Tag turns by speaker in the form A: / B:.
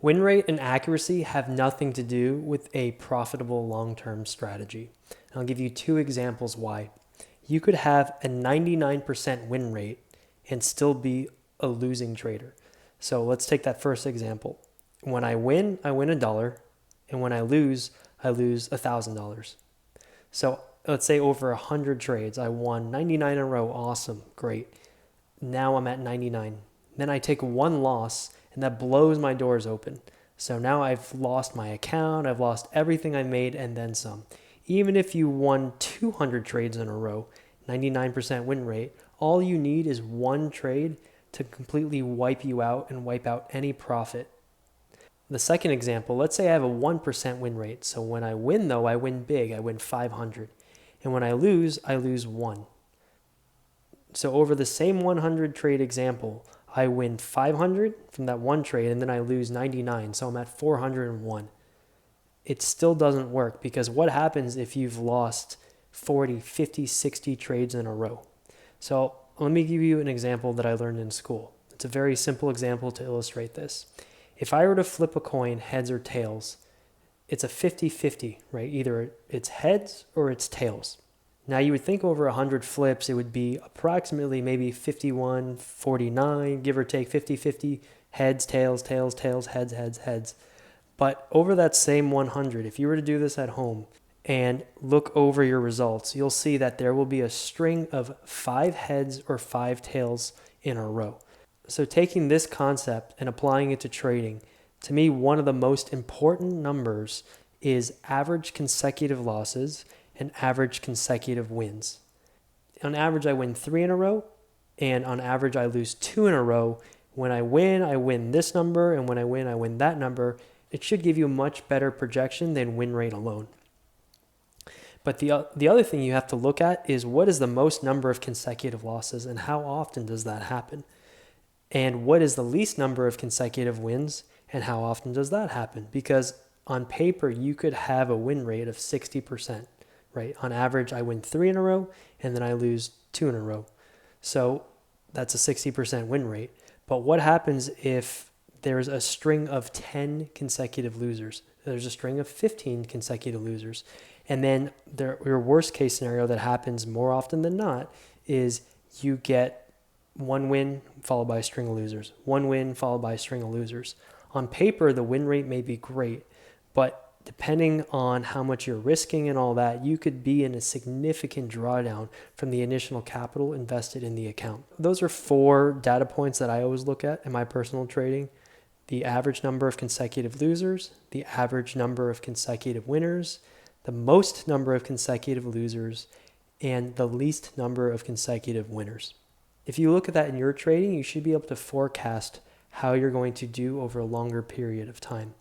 A: Win rate and accuracy have nothing to do with a profitable long-term strategy. I'll give you two examples why. You could have a 99% win rate and still be a losing trader. So let's take that first example. When I win $1, and when I lose $1,000. So let's say over 100 trades, I won 99 in a row. Awesome, great. Now I'm at 99. Then I take one loss and that blows my doors open. So now I've lost my account, I've lost everything I made and then some. Even if you won 200 trades in a row, 99% win rate, all you need is one trade to completely wipe you out and wipe out any profit. The second example, let's say I have a 1% win rate. So when I win though, I win big, I win 500. And when I lose 1. So over the same 100 trade example, I win 500 from that one trade and then I lose 99. So I'm at 401. It still doesn't work because what happens if you've lost 40, 50, 60 trades in a row? So let me give you an example that I learned in school. It's a very simple example to illustrate this. If I were to flip a coin, heads or tails, it's a 50-50, right? Either it's heads or it's tails. Now you would think over 100 flips, it would be approximately maybe 51-49, give or take 50-50, heads, tails, tails, tails, heads, heads, heads. But over that same 100, if you were to do this at home and look over your results, you'll see that there will be a string of 5 heads or 5 tails in a row. So taking this concept and applying it to trading, to me, one of the most important numbers is average consecutive losses and average consecutive wins. On average, I win 3 in a row, and on average, I lose 2 in a row. When I win this number, and when I win that number. It should give you a much better projection than win rate alone. But the other thing you have to look at is what is the most number of consecutive losses and how often does that happen? And what is the least number of consecutive wins and how often does that happen? Because on paper, you could have a win rate of 60%, right? On average, I win 3 in a row and then I lose 2 in a row. So that's a 60% win rate. But what happens if there's a string of 10 consecutive losers? There's a string of 15 consecutive losers. And then your worst case scenario that happens more often than not is you get one win followed by a string of losers, one win followed by a string of losers. On paper, the win rate may be great, but depending on how much you're risking and all that, you could be in a significant drawdown from the initial capital invested in the account. Those are 4 data points that I always look at in my personal trading: the average number of consecutive losers, the average number of consecutive winners, the most number of consecutive losers, and the least number of consecutive winners. If you look at that in your trading, you should be able to forecast how you're going to do over a longer period of time.